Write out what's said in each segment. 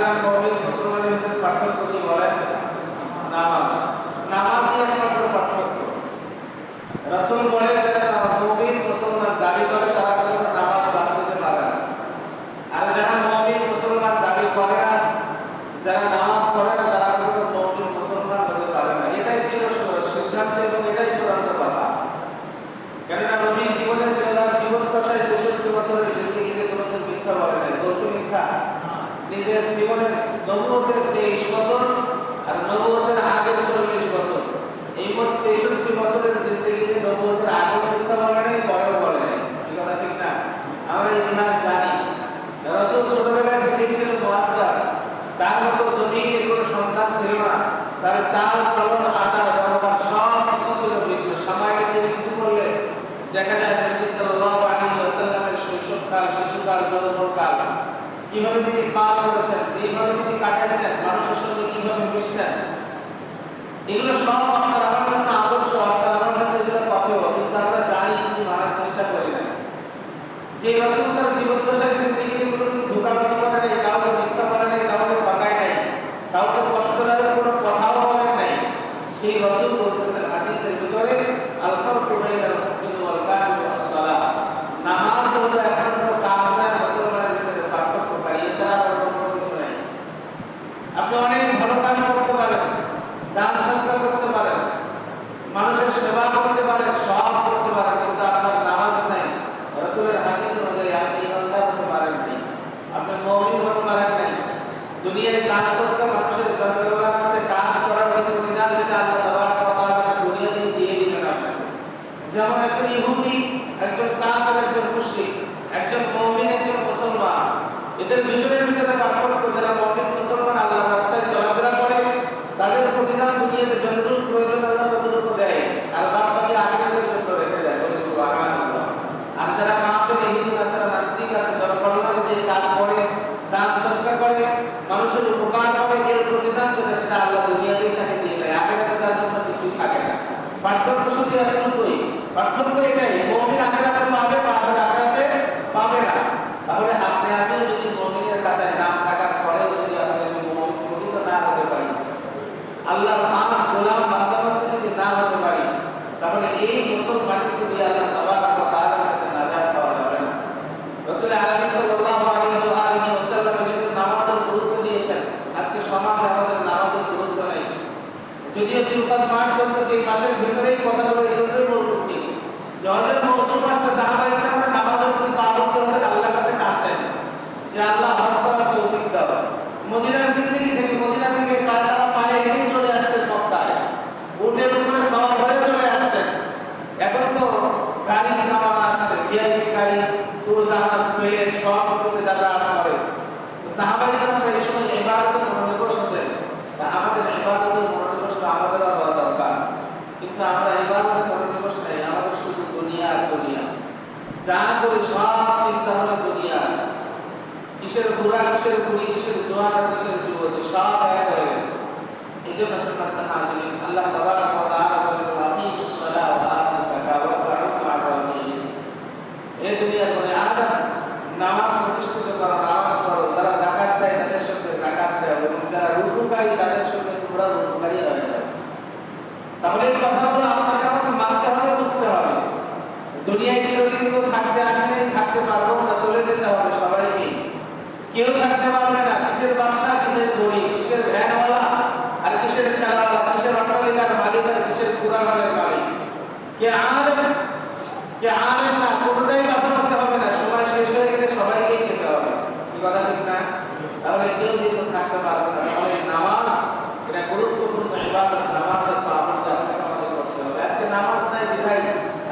কাফের আর মুমিন মুসলমানের ভিতরে পার্থক্য কি বলেন? নামাজ। নামাজই একমাত্র পার্থক্য। রাসূল বলেন যারা মুমিন মুসলমান দাবি করে তারা কখনো নামাজ বাদ দিতে পারে না। আর যারা মুমিন মুসলমান দাবি করে না, যারা নামাজ পড়ে না, তারা কখনো মুমিন মুসলমান হতে পারে না। এটাই ছিল সিদ্ধান্ত এবং এটাই চূড়ান্ত কথা। কেননা নবী জীবনের জীবন দশায় ৬৩ বছরের জিন্দেগিতে কোনোদিন মিথ্যা বলে নাই। বলছে মিথ্যা? নিজের জীবনের নবুয়তের ২৩ বছর আর নবুয়তের আগের ৪০ বছর, এই মোট ৬৩ বছরের জিন্দেগিতে নবুয়তের আগে মিথ্যা বলে নাই, পরেও বলে নাই। এই কথা ঠিক না? আমরা ইতিহাস জানি। রাসূল ছোটবেলা থেকেই ছিল মুআদ্দাব। তার মতো জমিনে কোনো সন্তান ছিল না। তার চাল চলন আচার ব্যবহার সব কিছু ছিল ভিন্ন। সামাজিক কিছু করলে দেখা যায় নবী সাল্লাল্লাহু আলাইহি ওয়াসাল্লামের শৈশবকাল, শিশুকাল, যৌবনকাল কিভাবে তিনি পার করেছেন, এইভাবে তিনি কাটাইছেন, মানুষের সঙ্গে কিভাবে মিশছেন, এগুলো সব আপনার আমার জন্য আদর্শ। আপনার আমার জন্য এগুলো পাথেয়, কিন্তু আমরা জানি কিন্তু মানার চেষ্টা করি না। যে রাসূল তার জীবন দশায় জিন্দেগিতে কোনোদিন ধোঁকাবাজি করে নাই, কাউকে মিথ্যা বলে নাই, কাউকে ঠকায় নাই, কাউকে কষ্ট দেওয়ার কোনো কথাও বলেন নাই, সেই রাসূল বলতেছেন হাদিসের ভিতরে আল ফারকু বাইনাল মুমিন ওয়াল কাফির আস-সালাহ। নামাজ হলো একমাত্র কাফের আর মুসলমানের ভিতরে পার্থক্যকারী, এছাড়া আর কোনো কিছু নাই। আপনি অনেক ভালো কাজ করতে পারেন, দান সদকা করতে পারেন, মানুষের সেবা করতে পারেন, সব করতে পারেন, কিন্তু আপনার নামাজ নাই, রাসূলের হাদিস অনুযায়ী আপনি ইমানদার হতে পারেন নাই, আপনি মুমিন হতে পারেন নাই। দুনিয়ায় দান সদকা মানুষের জনগণের মধ্যে কাজ করার যে বিধান, যেটা আল্লাহ তাবারক ওয়া তাআলা দুনিয়াতে দিয়ে দিবেন আপনাকে। যেমন একজন ইহুদি, একজন কাফের, একজন মুশরিক, একজন মুমিন, একজন মুসলমান, এদের দুজনের ভিতরে পার্থক্য। যারা মুমিন মুসলমান আল্লাহর রাস্তায় চলাফেরা করে, তাদের প্রতিদান দুনিয়াতে যতটুকু প্রয়োজন আল্লাহ ততটুকু দেয়, আর বাদ বাকি আখিরাতের জন্য রেখে দেয়। বলে সুবহানাল্লাহ। আর যারা কাফের, ইহুদি, নাসারা, নাস্তিক আছে, যারা কল্যাণের যে কাজ করে, দান সদকা করে, মানুষের উপকার করে, এর প্রতিদান যেটা সেটা আল্লাহ দুনিয়াতেই তাকে দিয়ে দেয়, আখিরাতে তার জন্য কিছুই থাকে না। পার্থক্য শুধু এতটুকুই। পার্থক্য এটাই, মুমিন আখিরাতে পাবে, কাফের আখিরাতে পাবে না। তাহলে আপনি আমিও যদি মুমিনের কাতারে নাম থাকার পরেও যদি আপনি মুমিন না হতে পারি, আল্লাহর খাস গোলাম বান্দাবান্দি যদি না হতে পারি, তাহলে এই মুসলমানকে দিয়ে আল্লাহ তাবারক ওয়া তাআলার কাছে নাজাত পাওয়া যাবে না। রাসূল আলামিন সাল্লাল্লাহু আলাইহি ওয়াসাল্লাম যখন নামাজের গুরুত্ব দিয়েছেন, আজকে সমাজে আমাদের নামাজের গুরুত্ব নাই। যদিও জিলকাদ মাস চলতেছে, এই মাসের ভিতরেই কথাগুলো এই জন্যই বলতেছি যে হজের মৌসুম আসছে, সাহাবায়ে কেরামরা নামাজের প্রতি পাবন্দ হতেন, আল্লাহর কাছে কাঁদতেন যে আল্লাহ হজ করার তৌফিক দাও। মদিনার জিন্দেগি থেকে, মদিনা থেকে পায়ে হেঁটে চলে আসতেন মক্কায়, উটের উপরে সওয়ার হয়ে চলে আসতেন। এখন তো গাড়ির জামানা আসছে, ভিআইপি গাড়ি, উড়োজাহাজ, প্লেন সব কিছুতে যাতায়াত করে। সাহাবায়ে কেরামরা এই সময় ইবাদতে মনোনিবেশ হতেন। আমাদের ইবাদতের মনোনিবেশ আমাদেরও হওয়া দরকার, কিন্তু আমরা ইবাদতে মনোনিবেশ নাই, আমাদের শুধু দুনিয়া আর দুনিয়া। যা করি সব চিন্তা হলো দুনিয়া। কিসের বুড়া, কিসের বুড়ি, কিসের জোয়ান আর কিসের যুবতী, সব এক হয়ে গেছে। এই জন্য সম্মানিত হাজিরিন, আল্লাহ তাবারক ওয়া তাআলা বলেন আকিমুস সালাহ ওয়া আতুস যাকাত ওয়া কাউ মা'আর রাকিব। এই দুনিয়ার বনে আদম, নামাজ প্রতিষ্ঠিত করো, নামাজ পড়ো, যারা যাকাত দেয় তাদের সঙ্গে যাকাত দেয়, এবং যারা রুকুকারী তাদের সঙ্গে তোমরা রুকুকারী হয়ে যাও। তাহলে এই কথাগুলো আপনাকে আমাকে মানতে হবে, বুঝতে হবে। দুনিয়ায় চিরদিন তো থাকতে আসেনি, থাকতে পারবো না, চলে যেতে হবে সবাইকে। কেউ থাকতে পারবে না। কিসের বাদশা, কিসের গরিব, কিসের ভ্যানওয়ালা আর কিসের ঠেলাওয়ালা, কিসের অট্টালিকার মালিক আর কিসের পুরাঘরের মালিক, কে আলেম না, কোনোটাই পাশাপাশি হবে না। সময় শেষ হয়ে গেলে সবাইকেই যেতে হবে। কি কথা ঠিক না? তাহলে কেউ যেহেতু থাকতে পারবে না, তাহলে নামাজ এটা গুরুত্বপূর্ণ ইবাদত। নামাজের পাবন্দি আপনাকে আমাদের করতে হবে। আজকে নামাজ নাই বিধায়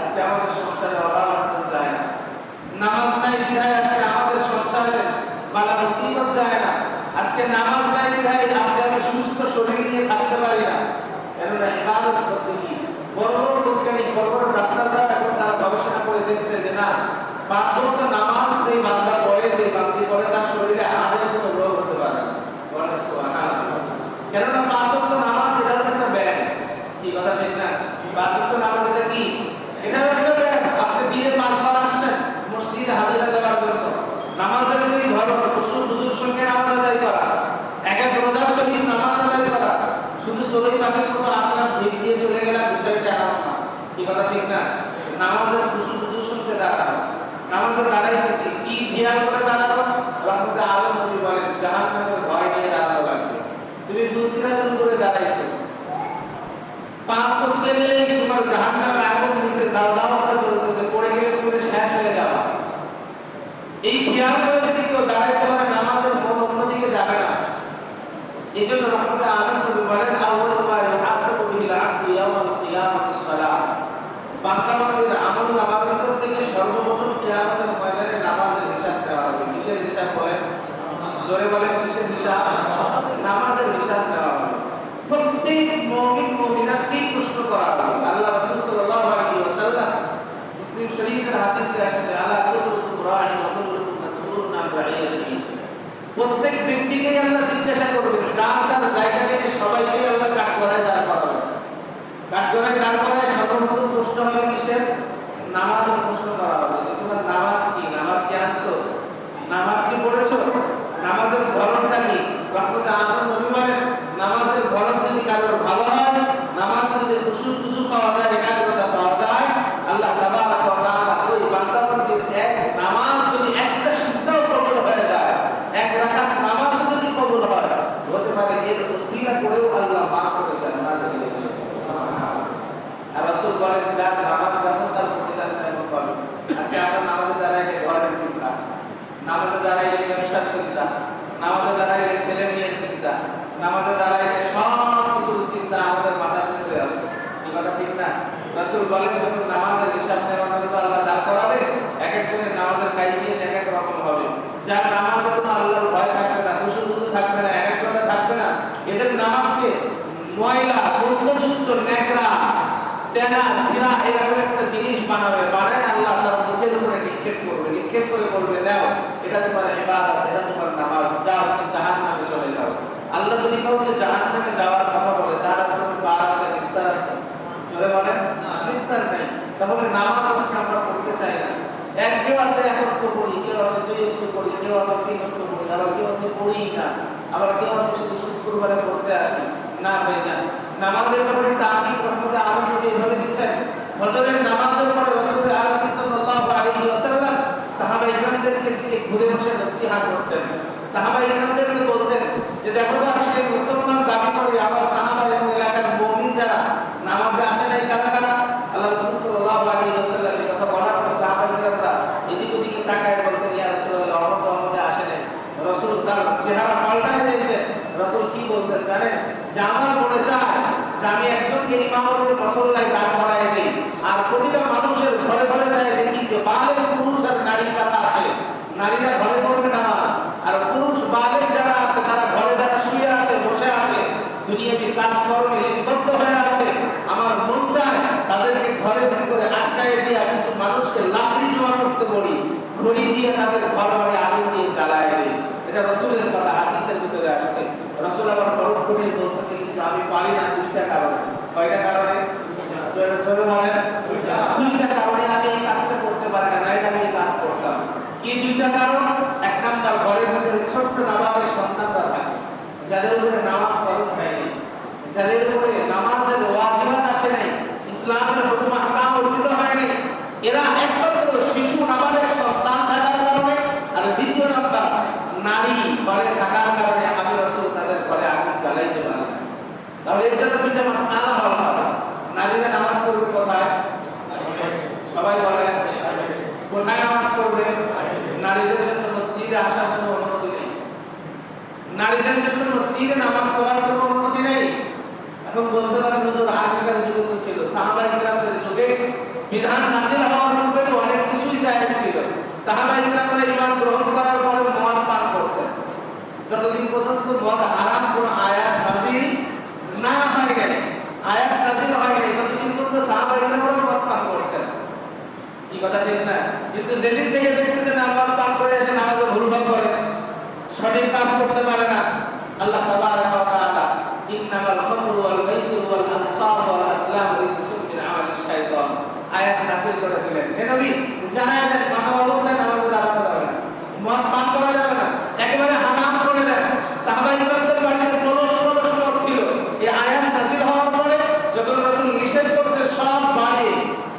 আজকে আমাদের সংসারে অভাব অনটন যায় না। নামাজ নাই বিধায় আজকে আমাদের সংসারে বালা মুসিবত যায় না। আজকে নামাজ নাই বিধায় আমি সুস্থ শরীর নিয়ে থাকতে পারি না। কেননা ইবাদত করতে কি বড় বড় বৈজ্ঞানিক, বড় বড় ডাক্তাররা এখন তারা গবেষণা করে দেখছে যে না, ৫ ওয়াক্ত নামাজ সেই বান্দা পড়ে, যে বান্দি পড়ে, তার শরীরে হাড়ের কোনো রোগ হতে পারে না। বলেন সুবহানাল্লাহ। কেননা ৫ ওয়াক্ত নামাজ এটা একটা ব্যায়াম। কি কথা ঠিক না? ৫ ওয়াক্ত নামাজ এটা কি? এটাও একটা ব্যায়াম। আপনি দিনে ৫ বার আসছেন মসজিদে হাজিরা দেওয়ার জন্য, নামাজের যে ধর্ম খুশু হুজুর সঙ্গে নামাজ আদায় করা, খেয়াল করে দাঁড়ানো। রহমতে আলম নবী বলেন জাহান্নামের ভয় নিয়ে দাঁড়ানো লাগবে। তুমি ফুলসিরাতের উপরে দাঁড়াইছো, পা কুঁচকে দিলেই তোমার জাহান্নামের আগুন নিচে দাও দাও করে চলতেছে, পড়ে গেলে তুমি শেষ হয়ে যাবে। এই খেয়াল করে যদি কেউ দাঁড়াইতে পারে নামাজের মন অন্যদিকে যাবে না। এই জন্য রহমতে আলম নবী বলেন আউয়ালু মা ইউহাসাবু বিহিল আবদু ইয়াওমাল কিয়ামাতিস সালাহ। বান্দা বান্দার আমল নামার ভিতর থেকে সর্বপ্রথম কিয়ামতের ময়দানে নামাজের হিসাব দেওয়া হবে। কিসের হিসাব বলেন? জোরে বলেন কিসের হিসাব? নামাজের হিসাব দেওয়া হবে। প্রত্যেক মুমিন মুমিনাতকে প্রশ্ন করা হবে। আল্লাহ রাসূল সাল্লাল্লাহু আলাইহি ওয়াসাল্লাম মুসলিম শরীফের হাদিসে আসছে আলা কুল্লুকুম রাঈন ওয়া কুল্লুকুম মাসউলুন আন রাঈয়াতিহি। প্রত্যেক ব্যক্তিকে আল্লাহ জিজ্ঞাসা করবেন, যার যার জায়গা থেকে সবাইকে আল্লাহ কাট করায় দাঁড় করাবেন। কাট করায় দাঁড় করায় সর্বপ্রথম প্রশ্ন হবে কিসের? নামাজের প্রশ্ন করা হবে। তোমার নামাজ কি? নামাজ কি আনছো? নামাজ কি পড়েছো? নামাজের ধরনটা কি? রহমতে আলম নবী বলেন নামাজের ধরন যদি কারোর ভালো হয়, নামাজে যদি খুশু পাওয়া যায়, একাগ্রতা পাওয়া যায়, আল্লাহ তাবারাক ওয়া তাআলা ওই বান্দাবান্দির এক নামাজ যদি একটা সিজদাও কবুল হয়ে যায়, এক রাকাত নামাজ যদি কবুল হয়, হতে পারে এর ওসিলা করেও আল্লাহ মাফ করে জান্নাতে দিয়ে দিবেন। সুবহানাল্লাহ। আর রাসূল বলেন যার নামাজ যেমন তার প্রতিদান তেমন পাবে। আজকে আমরা নামাজে দাঁড়াইলে ঘরের চিন্তা, নামাজে দাঁড়াইলে ব্যবসার চিন্তা, নামাজে দাঁড়াইলে ছেলে মেয়ের চিন্তা, নামাজে দাঁড়াইলে সব কিছুর চিন্তা আমাদের মাথার ভিতরে আসে। এই কথা ঠিক না? রাসূল বলেন যখন নামাজের হিসাব নেওয়া হবে আল্লাহ দাঁড় করাবে, এক একজনের নামাজের কাইফিয়ত এক এক রকম হবে। যার নামাজে কোনো আল্লাহর ভয় থাকবে না, খুশু থাকবে না, একাগ্রতা থাকবে না, এদের নামাজকে ময়লা, গন্ধযুক্ত, নেকড়া, তেনা, সিরা এরকম একটা জিনিস বানাবে, বানায় আল্লাহ তার মুখের উপরে নিক্ষেপ করবে, নিক্ষেপ করে বলবে নাও এটা তোমার ইবাদত, এটা তোমার নামাজ, যাও তুমি জাহান্নামে চলে যাও। আল্লাহ যদি কাউকে জাহান্নামে যাওয়ার কথা বলে তার কোনো বার আছে, বিস্তার আছে? জোরে বলেন বিস্তার নেই। তাহলে নামাজ আজকে আমরা পড়তে চাই না। এক কেউ আছে এক অক্ট পড়ি, কেউ আছে দুই অক্ট পড়ি, কেউ আছে তিন অক্ট পড়ি, আবার কেউ আছে পড়ি না, আবার কেউ আছে শুধু শুক্রবারে পড়তে আসি না হয়ে যায়। নামাজের ব্যাপারে তাকিদ রহমতে আলম নবী এভাবে দিয়েছেন। ফজরের নামাজের পরে রাসূল আলাইহি সাল্লাল্লাহু আলাইহি ওয়াসাল্লাম সাহাবায়ে কিরামদেরকে ঘুরে বসে নসিহত করতেন। সাহাবায়ে কিরামদেরকে বলতেন যে দেখো তো আজকে মুসলমান দাবি করে আবার সাহাবা এবং এলাকার মুমিন যারা নামাজে আসে নাই কারা কারা? আল্লাহ রাসূল সাল্লাল্লাহু আলাইহি ওয়াসাল্লাম এই কথা বলার পর সাহাবায়ে কিরামরা এদিক ওদিকে তাকায় বলতেন ইয়া রাসূলুল্লাহ আমাদের আসে নাই। রাসূল তার চেহারা পাল্টায় দিতেন। রাসূল কি বলতেন জানেন? যে আমার মনে চায় যে আমি একজনকে ইমামতের মুসল্লায় দাঁড় করায় দিই, আর প্রতিটা মানুষের ঘরে ঘরে যায় দেখি যে বালেগ পুরুষ আর নারী কারা আছে। নারীরা ঘরে পড়বে নামাজ, আর পুরুষ বালেগ যারা আছে তারা ঘরে যারা শুয়ে আছে, বসে আছে, দুনিয়াবি কাজকর্মে লিপ্ত হয়ে আছে। আমার মন চায় তাদেরকে ঘরে ভিতরে আটকায় দিয়ে কিছু মানুষকে লাকড়ি জমা করতে বলি, ঘড়ি দিয়ে তাদের ঘর ঘরে আগুন দিয়ে জ্বালায় দিই। এটা রাসূলের কথা, হাদিসের ভিতরে আসছে। রাসূল আবার পরোক্ষ করে বলতেছে কিন্তু আমি পারি না দুইটা কারণে। কয়টা কারণে? জোরে বলেন। দুইটা কারণে আমি এই কাজটা করতে পারি না, নাইলে আমি এই কাজ করতাম। কি দুইটা কারণ? এক নাম্বার, ঘরের মধ্যে ছোট্ট নাবালের সন্তানরা থাকে যাদের উপরে নামাজ ফরজ হয়নি, যাদের উপরে নামাজের ওয়াজিবাত আসে নাই, ইসলামের হুকুম আহকাম অর্পিত হয়নি, এরা একমাত্র শিশু নাবালের সন্তান থাকার কারণে, আর দ্বিতীয় নাম্বার নারী ঘরে থাকার কারণে আমি রাসূল তাদের ঘরে আগুন জ্বালাইতে পারি না। তাহলে এটা তো দুইটা মাসআলা হলো। নারীরা নামাজ পড়বে কোথায়? সবাই বলেন কোথায় নামাজ পড়বে? নারীদের জন্য মসজিদে আসার জন্য অনুমতি নেই, নারীদের জন্য মসজিদে নামাজ পড়ার কোনো অনুমতি নেই। এখন বলতে পারেন হুজুর আগেকার যুগে তো ছিল, সাহাবায়ে কিরামদের যুগে বিধান নাযিল হওয়ার পূর্বে তো অনেক কিছুই জায়েজ ছিল। সাহাবায়ে কিরামরা ঈমান গ্রহণ করার পরে মদ পান করছেন। যতদিন পর্যন্ত মদ হারাম কোন আয়াত নাযিল না হয় নাই, আয়াত নাযিল হয় নাই, ততদিন পর্যন্ত সাহাবায়ে কিরামরা মদ পান করছেন। কি কথা ঠিক না? কিন্তু যেদিন থেকে দেখছে যে মদ পান করে এসে নামাজে ভুলভাল করে, সঠিক কাজ করতে পারে না, আল্লাহ তাবারাক ওয়া তাআলা ইন্নামাল খামরু ওয়াল মাইসিরু ওয়াল আনসাব ওয়াল আসলাম রিজসুম মিন আমালিশ শাইতান আয়াত নাযিল করে দিলেন। হে নবী জানায় দেন মাথা অবস্থায় নামাজে দাঁড়ানো যাবে না, মদ পান করা যাবে না, একেবারে হারাম করে দেন। সাহাবায়ে কিরামদের বাড়িতে কলস মদ ছিল। এই আয়াত নাযিল হওয়ার পরে যখন রাসূল নিষেধ করেছে সব বাড়ি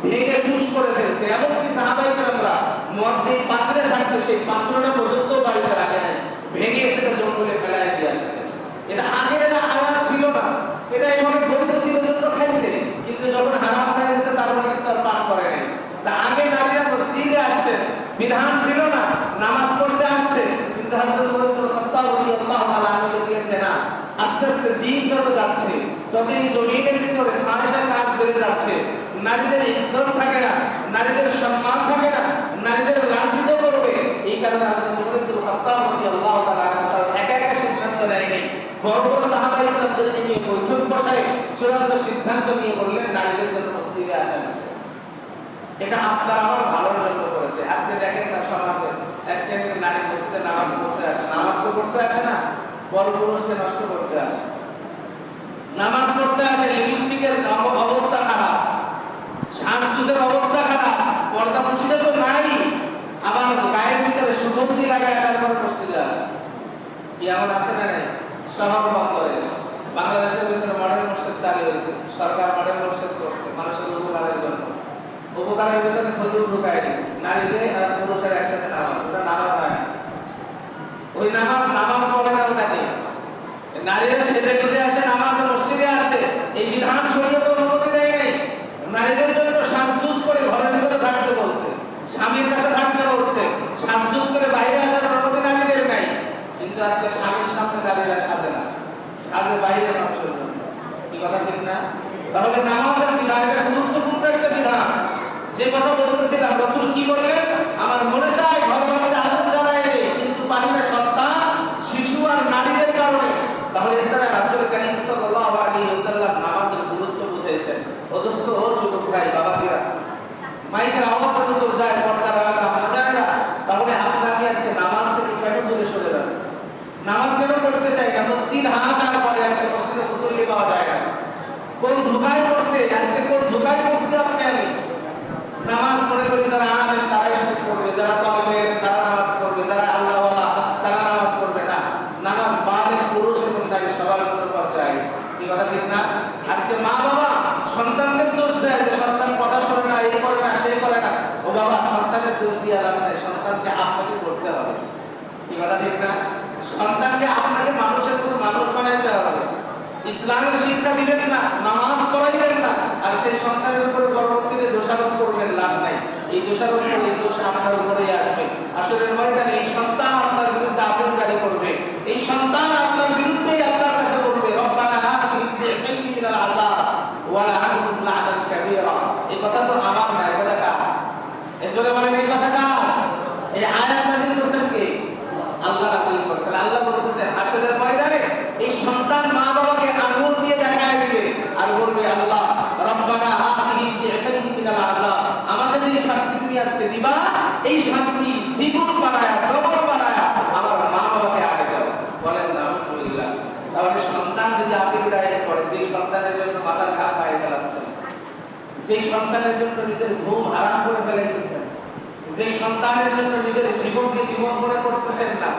ভেঙে টুস করে ফেলেছে। এমনকি সাহাবায়ে কিরামরা মদ যে পাত্রে থাকতো সেই পাত্রটা আস্তে আস্তে দিন যত যাচ্ছে তত এই জমিনের ভিতরে ফাহিশার কাজ বেড়ে যাচ্ছে। নারীদের ইজ্জত থাকে না, নারীদের সম্মান থাকে না, নারীদের লাঞ্ছিত করবে। এই কারণে হযরত ওমর ইবনে খাত্তাব রাদিয়াল্লাহু তাআলা একা একা সিদ্ধান্ত নেয় নাই, বড় বড় সাহাবায়ে কেরামদের নিয়ে বৈঠক বসায় চূড়ান্ত সিদ্ধান্ত নিয়ে বললেন নারীদের জন্য মসজিদে আসা নিষেধ। এটা আপনার আমার ভালোর জন্য করেছে। আজকে দেখেন না সমাজে আজকে নারী মসজিদে নামাজ পড়তে আসে, নামাজ তো পড়তে আসে না, বড় পুরুষকে নষ্ট করতে আসে। নামাজ পড়তে আসে, লিপস্টিকের অবস্থা খারাপ, সাজগোজের অবস্থা খারাপ, পর্দা পুশিটা তো নাই, আবার গায়ের ভিতরে সুগন্ধি লাগায় তারপর মসজিদে আসে। কি এমন আছে না নাই? শহর বন্দরে বাংলাদেশের ভিতরে মডেল মসজিদ চালু হয়েছে, সরকার মডেল মসজিদ করছে মানুষের উপকারের জন্য। উপকারের ভিতরে খজুর ঢুকায় দিয়েছে, নারীদের আর পুরুষের একসাথে নামাজ, ওটা নামাজ হয় না। ওই নামাজ পড়ে না ওটাকে। নারীরা সেজে গুজে আসে, নামাজ মসজিদে আসে, এই বিধান শরীয়ত অনুমতি দেয় নাই। নারীদের জন্য সাজগোজ করে ঘরের ভিতরে থাকতে বলছে, স্বামীর কাছে থাকতে বলছে, সাজগোজ করে বাইরে আসার অনুমতি নারীদের নাই। কিন্তু আজকে স্বামীর সামনে নারীরা সাজে না, সাজে বাইরে মানুষের জন্য। কি কথা ঠিক না? তাহলে নামাজের বিধান এটা গুরুত্বপূর্ণ একটা বিধান। যে কথা বলতেছিলাম, রাসূল কি বললেন? আমার মনে চায় ঘরবাড়িতে আগুন জ্বালায় দেই, কিন্তু পারি না সন্তান, শিশু আর নারীদের কারণে। তাহলে এখানে রাসূল কারীম সাল্লাল্লাহু আলাইহি ওয়াসাল্লাম নামাজের গুরুত্ব বুঝাইছেন। অদস্ত ও যুবক ভাই বাবাজিরা, মাইকের আওয়াজ যত দূর যায় পর্দার আড়ালে বাজারেরা, তাহলে আপনাকে আজকে নামাজ থেকে কেন দূরে সরে যাচ্ছে? নামাজ কেন পড়তে চাই না? মসজিদ হাহাকার করে, আজকে মসজিদে মুসল্লি পাওয়া যায় না। কোন ধোঁকায় পড়ছে আজকে, কোন ধোঁকায় পড়ছে আপনি আমি? নামাজ পড়ে করে যারা আলেম তারাই শুরু করবে, যারা তালেবে তারা নামাজ পড়বে, যারা আল্লাহওয়ালা তারা নামাজ পড়বে না। নামাজ বাদে পুরুষ এবং নারী সবার জন্য পর্যায়ে। কি কথা ঠিক না? আজকে মা বাবা সন্তানদের দোষ দেয় যে সন্তান কথা শোনে না, এই করে না, সেই করে না। ও বাবা, সন্তানের দোষ দিয়ে লাভ নাই, সন্তানকে আপনাকে করতে হবে। কি কথা ঠিক না? সন্তানকে আপনাকে মানুষের মতো মানুষ বানাইতে হবে। ইসলামের শিক্ষা দিবেন না, নামাজ পড়াইবেন না, আর সেই সন্তানের উপরে পরবর্তীতে দোষারোপ করবেন, লাভ নাই। এই দোষারোপ করে এই দোষ আপনার উপরেই আসবে। আসলে ময়দানে এই সন্তান আপনার বিরুদ্ধে আপিল জারি করবে, এই সন্তান আপনার বিরুদ্ধেই আল্লাহর কাছে বলবে, রব্বানা আতিনি বি'ইলমি মিনাল আযাব ওয়া লা'আনহুম লা'নান কাবীরা। এই কথা তো আমার না, এই কথা কার? এজন্য বলেন এই কথা কার? এই আয়াত নাযিল করেছেন কে? আল্লাহ নাযিল করেছেন। আল্লাহ বলতেছেন হাসরের ময়দানে এই সন্তান মা বাবাকে আঙ্গুল দিয়ে দেখায় দিবে আর বলবে, আল্লাহ রব্বানা আতিনি বি'ইলমি মিনাল আযাব, আমাকে যে শাস্তি তুমি আজকে দিবা, এই শাস্তি দ্বিগুণ বানায়া, ডবল বানায়া আমার মা বাবাকে আগে দাও। বলেন আলহামদুলিল্লাহ। তাহলে সন্তান যদি আপিল দায়ের করে, যে সন্তানের জন্য মাথার ঘাম পায়ে ফেলাচ্ছেন, যে সন্তানের জন্য নিজের ঘুম হারাম করে ফেলাইতেছেন, যে সন্তানের জন্য নিজের জীবনকে জীবন মনে করতেছেন না,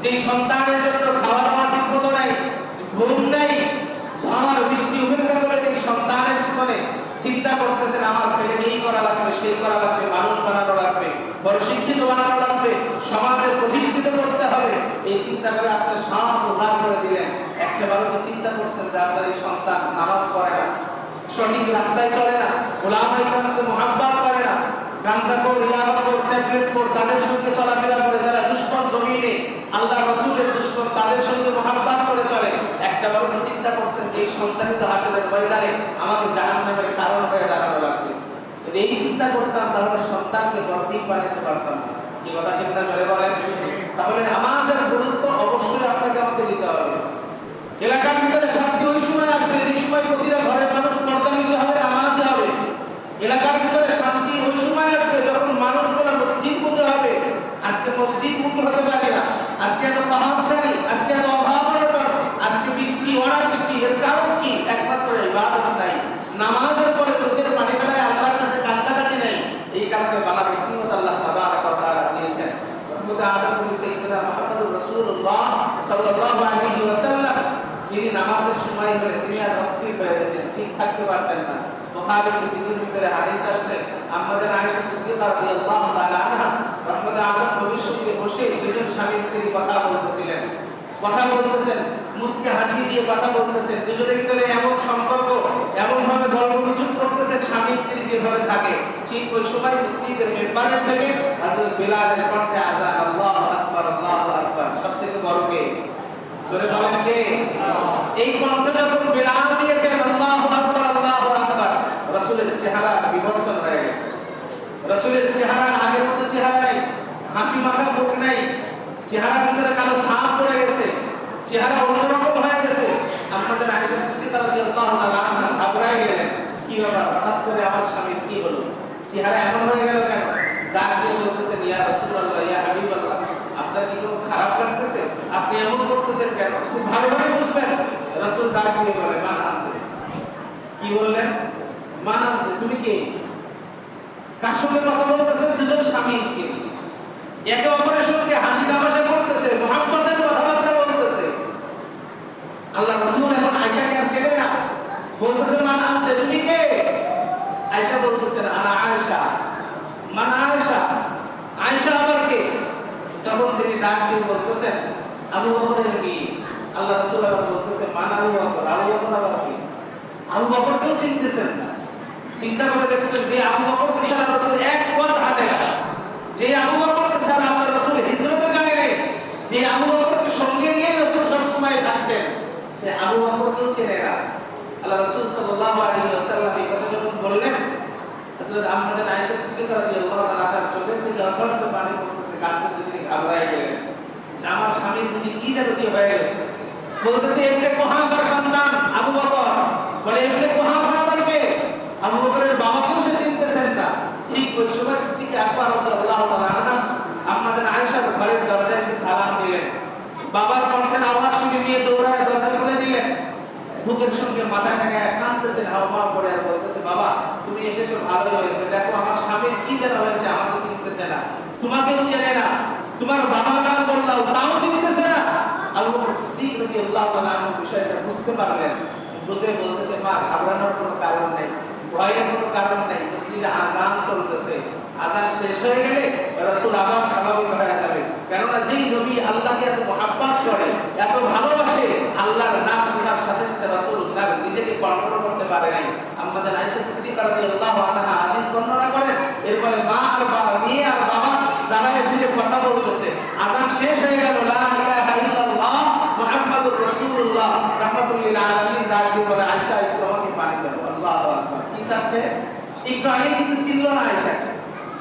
যে সন্তানের জন্য খাওয়া দাওয়া ঠিক মতো নাই, ঘুম নাই, ঝড় বৃষ্টি উপেক্ষা করে যে সন্তানের পিছনে চিন্তা করতেছেন, আমার ছেলেকে এই করা লাগবে, সেই করা লাগবে, মানুষ বানানো লাগবে, বড় শিক্ষিত বানানো লাগবে, সমাজে প্রতিষ্ঠিত করতে হবে, এই চিন্তা করে আপনার সব বোঝা করে দিলেন। একবারও কি চিন্তা করছেন যে আপনার এই সন্তান নামাজ পড়ে না, সঠিক রাস্তায় চলে না, ওলামায়ে কেরামকে মুহাব্বত করে না, গাঞ্জাখোর, ইয়াবাখোর, ট্যাবলেটখোর তাদের সঙ্গে চলাফেরা করে, যারা দুশমন জমিনে আল্লাহ রাসূলের দুশমন তাদের সঙ্গে মুহাব্বত করে চলে, একবারও কি চিন্তা করছেন যে এই সন্তানই তো হাসরের ময়দানে আমাকে জাহান্নামের কারণ হয়ে দাঁড়ানো লাগবে? যদি এই চিন্তা করতাম তাহলে সন্তানকে বরদিক বানাতে পারতাম না। কি কথা চিন্তা করে বলেন? তাহলে নামাজের গুরুত্ব অবশ্যই আপনাকে আমাকে দিতে হবে। এলাকার ভিতরে শান্তি ওই সময় আসবে যে সময় প্রতিটা ঘরের মানুষ পর্দানিশী হবে, নামাজি হবে। এলাকার ভিতরে শান্তি ওই সময় আসবে যখন মানুষগুলো মসজিদমুখী হবে। আজকে মসজিদমুখী হতে পারে না, আজকে এত পাহাড়ছাড়ি, আজকে এত অভাব অনটন, আজকে বৃষ্টি অনাবৃষ্টি, এর কারণ কি? একমাত্র ইবাদত নাই, নামাজের পরে চোখের পানি ফেলায় আল্লাহর কাছে কান্নাকাটি নাই। এই কারণে বালা বিসমিল্লাহ আল্লাহ তাবারাক ওয়া তাআলা দিয়েছেন। রহমতে আদম নবী সাইয়্যিদুনা মুহাম্মদুর রাসূলুল্লাহ সাল্লাল্লাহু আলাইহি ওয়াসাল্লাম, যিনি নামাজের সময় হলে তিনি আর অস্থির হয়ে যেতেন, ঠিক থাকতে পারতেন না। বুখারী তিরমিজির ভিতরে হাদিস আসছে, আমাদের আয়েশা সিদ্দিকা রাদিয়াল্লাহু তাআলা আনহা রহমতে আদম নবীর সঙ্গে বসে দুজন স্বামী স্ত্রী কথা বলতেছিলেন, কথা বলতেছেন, মুস্কে হাসি দিয়ে কথা বলতেছেন, দুজনের ভিতরে এমন সম্পর্ক, এমন ভাবে গল্পগুজব করতেছেন, স্বামী স্ত্রী যেভাবে থাকে। ঠিক ওই সময় স্ত্রীদের মেম্বারের থেকে হযরত বিলালের কণ্ঠে আযান, আল্লাহু আকবার, আল্লাহু আকবার। সবথেকে বড় কে? জোরে বলেন কে? এই কণ্ঠ যখন বিরাম দিয়েছেন আল্লাহু আকবার আল্লাহু আকবার, রাসূলের চেহারা বিবর্তন হয়ে গেছে। রাসূলের চেহারা আগের মতো চেহারা নেই, হাসি মাখা মুখ নেই, চেহারার ভিতরে কালো ছাপ পড়ে গেছে, চেহারা অন্যরকম হয়ে গেছে। আমাদের আয়েশা সিদ্দিকা রাদিয়াল্লাহু তাআলা আনহা ঘাবড়ে গেলেন, কি ব্যাপার, হঠাৎ করে আমার স্বামী কি হলো, চেহারা এমন হয়ে গেল কেন? ডাক দিয়ে বলতেছেন, ইয়া রাসূলুল্লাহ, ইয়া হাবিবাল্লাহ, আপনার কি কোনো খারাপ লাগতেছে? আপনি এমন করতেছেন কেন? খুব ভালোভাবে বুঝবেন। রাসূল ডাক দিয়ে বলে, মান আনতে। কি বললেন? মান আনতে, তুমি কে? কার সঙ্গে কথা বলতেছেন? দুজন স্বামী স্ত্রী একে অপরের সঙ্গে হাসি তামাশা করতেছে, মুহাব্বতের কথাবার্তা বলতেছে। আল্লাহ রাসূল এখন আয়েশাকে আর চেনে না, বলতেছেন, মান আনতে, তুমি কে? আয়েশা বলতেছেন, আনা আয়েশা। মান আয়েশা, আয়েশা আবার কে? তখন তিনি ডাক দিয়ে বলতেছেন, আবু বকরের মেয়ে। আল্লাহ রাসূল আবার বলতেছেন, মান আবু বকর। আবু বকর আবার কি? আবু বকরকেও চিনতেছেন না। চিন্তা করে দেখছেন, যে আবু বকরকে ছাড়া রাসূল এক পথ হাঁটে না, যে আবু বকরকে ছাড়া আল্লাহ রাসূল হিজরতে যায় নাই, যে আবু বকরকে সঙ্গে নিয়ে রাসূল সব সময় থাকতেন, সে আবু বকরকেও চেনে না। আল্লাহ রাসূল সাল্লাল্লাহু আলাইহি ওয়াসাল্লাম এই কথা যখন বললেন, হযরত আমাদের আয়েশা সিদ্দিকা রাদিয়াল্লাহু তাআলা তার চোখের থেকে অঝরছে পানি পড়তেছে, কাঁদতেছে, তিনি ঘাবড়ে গেলেন। আমার স্বামীর বুঝি কি যেন কি হয়ে গেছে। বলতেছে, ইবনে কুহাফার সন্তান আবু বকর। বলে, ইবনে কুহাফা বলবে? আবু বকরের বাবাকেও সে চিনতেছেন না। ঠিক ওই সময় সিদ্দিক আকবর রাদিয়াল্লাহু তাআলা আনহা আমাদের আয়েশার ঘরের দরজায় এসে সালাম দিলেন। বাবার কণ্ঠের আওয়াজ শুনে নিয়ে দৌড়ায় দরজা খুলে দিলেন। বুকের সঙ্গে মাথা ঠেকায় কাঁদতেছেন, হাওমাও করে, আর বলতেছে, বাবা তুমি এসেছো ভালোই হয়েছে, দেখো আমার স্বামীর কি যেন হয়েছে, আমাকে চিনতেছে না, তোমাকেও চেনে না, তোমার বাবার নাম বললাম তাও চিনতেছে না। আবু বকর সিদ্দিক রাদিয়াল্লাহু তাআলা আনহু বিষয়টা বুঝতে পারলেন, বুঝে বলতেছে, মা ঘাবড়ানোর কোনো কারণ নেই, ভয়ের কোনো কারণ নেই, মসজিদে আযান চলতেছে, আযান শেষ হয়ে গেলে রাসূল আবার স্বাভাবিক হয়ে যাবে। কেননা যেই নবী আল্লাহকে এত মহব্বত করে, এত ভালোবাসে, আল্লাহর নাম শোনার সাথে সাথে রাসূল তার নিজেকে কন্ট্রোল করতে পারে নাই। আমাদের আয়েশা সিদ্দিকা রাদিয়াল্লাহু আনহা হাদিস বর্ণনা করেন, এরপরে মা আর বাবা, মেয়ে আর বাবা দাঁড়ায় দিকে কথা বলতেছে, আযান শেষ হয়ে গেল, লা ইলাহা ইল্লাল্লাহ মুহাম্মাদুর রাসূলুল্লাহ রাহমাতুল লিল আলামিন ডাক দিয়ে বলে, আয়েশা একটু আমাকে পানি দাও। আল্লাহু আকবার, কি চাচ্ছে? একটু আগে কিন্তু চিনল না আয়েশা,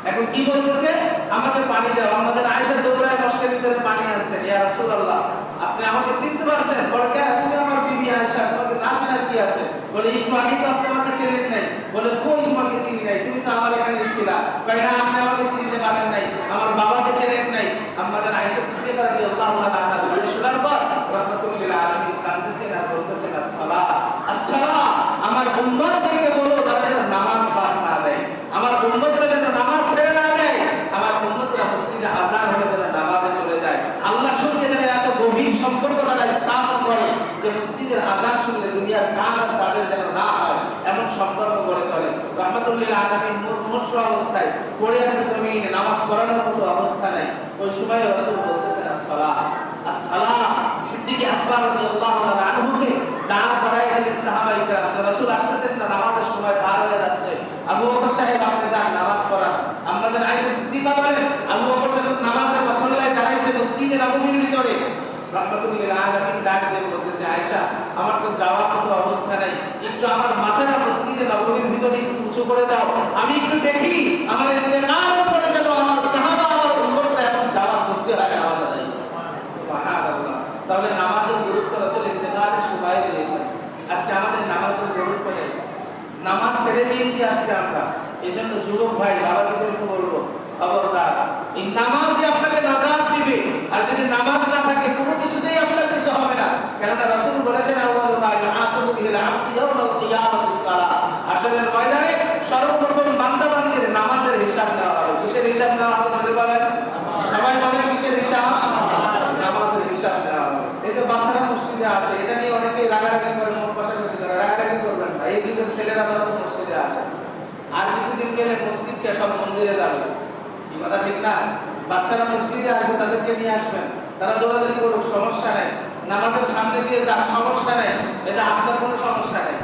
এখন কি বলতেছে? আমাকে পানি দাও। আমাদের আয়েশা দৌড়ায় মশকের ভিতরে পানি আনছেন, ইয়া রাসূলুল্লাহ আপনি আমাকে চিনতে পারছেন? বলে, কেন, তুমি আমার বিবি আয়েশা, তোমাকে না চেনার কি আছে? বলে, একটু আগে তো আপনি আমাকে চেনেন নাই। বলে, কই তোমাকে চিনি নাই, তুমি তো আমার এখানে ছিলা। কই না, আপনি আমাকে চিনতে পারেন নাই, আমার বাবাকে চেনেন নাই। আমাদের আয়েশা সিদ্দিকা রাদিয়াল্লাহু তাআলা শোনার পর রাহমাতুল লিল আলামিন কাঁদতেছেন আর বলতেছেন, আসসালাহ আসসালাহ, আমার উম্মতদেরকে বলো তারা যেন নামাজ বাদ না দেয়, আমার উম্মতরা যেন নামাজ ছেড়ে না দেয়, আমার উম্মতরা মসজিদে আযান হলে যেন নামাজে চলে যায়, আল্লাহর সঙ্গে যেন এত গভীর সম্পর্ক তারা স্থাপন করে যে মসজিদের আযান শুনলে দুনিয়ার কাজ আর তাদের যেন না হয়, এমন সম্পর্ক গড়ে চলে। রাহমাতুল লিল আলামিন মুমূর্ষু অবস্থায় পড়ে আছে জমিনে, নামাজ পড়ানোর মতো অবস্থা নাই। ওই সময় রাসূল বলতেছেন, আসসালাহ আসসালাহ। সিদ্দিক আকবর রাদিয়াল্লাহু তাআলা আনহুকে দাঁড় করায় দিলেন সাহাবায়ে কেরাম, যে রাসূল আসতেছেন না, নামাজের সময় পার হয়ে যাচ্ছে, আবু বকর সাহেব আপনি যান নামাজ পড়ান। আমাদের আয়েশা সিদ্দিকা বলেন, আবু বকর যখন নামাজের মুসল্লায় দাঁড়াইছে মসজিদে নববীর ভিতরে, রাহমাতুল লিল আলামিন ডাক দিয়ে বলতেছে, আয়েশা আমার তো যাওয়ার মতো অবস্থা নাই, একটু আমার মাথাটা মসজিদে নববীর ভিতরে একটু উঁচু করে দাও, আমি একটু দেখি আমার ইন্তেকাল করে যেন আমার সাহাবা আর উম্মতরা এখন যাওয়া করতে হয় আমাদের। সুবহানাল্লাহ। তাহলে নামাজের গুরুত্ব রাসূল ইন্তেকালের সময় দিয়েছেন। আজকে আমাদের নামাজের গুরুত্ব নেই, নামাজ ছেড়ে দিয়েছি আজকে আমরা। এজন্য যুবক ভাই বাবাজিদেরকে বলবো, খবরদার, এই নামাজই আপনাকে নাজাত দিবে। আর যদি নামাজ না থাকে কোনো কিছুতেই আপনার কিছু হবে না। কেননা রাসূল বলেছেন, আউয়ালু মা ইউহাসাবু বিহিল আবদু ইয়াওমাল কিয়ামাতিস সালাহ, হাশরের ময়দানে সর্বপ্রথম বান্দা বান্দীর নামাজের হিসাব দেওয়া হবে। কিসের হিসাব দেওয়া হবে ধরে বলেন? সবাই বলেন কিসের হিসাব? নামাজের হিসাব দেওয়া হবে। এই যে বাচ্চারা মসজিদে আসে, এটা নিয়ে অনেকেই রাগারাগি করে, মন কষাকষি করে, রাগারাগি করবেন না। এই যুগের ছেলেরা তো মসজিদে আসে, আর কিছুদিন গেলে মসজিদকে সব মন্দিরে যাবে, কি কথা ঠিক না? বাচ্চারা মসজিদে আসবে, তাদেরকে নিয়ে আসবেন, তারা দৌড়াদৌড়ি করুক, সমস্যা নাই, নামাজের সামনে দিয়ে যাক, সমস্যা নাই, এটা আপনার কোনো সমস্যা নেই।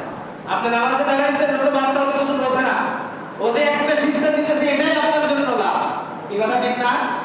আপনি নামাজে দাঁড়াইছেন, তো বাচ্চা তো কিছু বোঝে না, ও যে একটা শিক্ষা দিতেছে এটাই আপনার জন্য লাভ, কি কথা ঠিক না?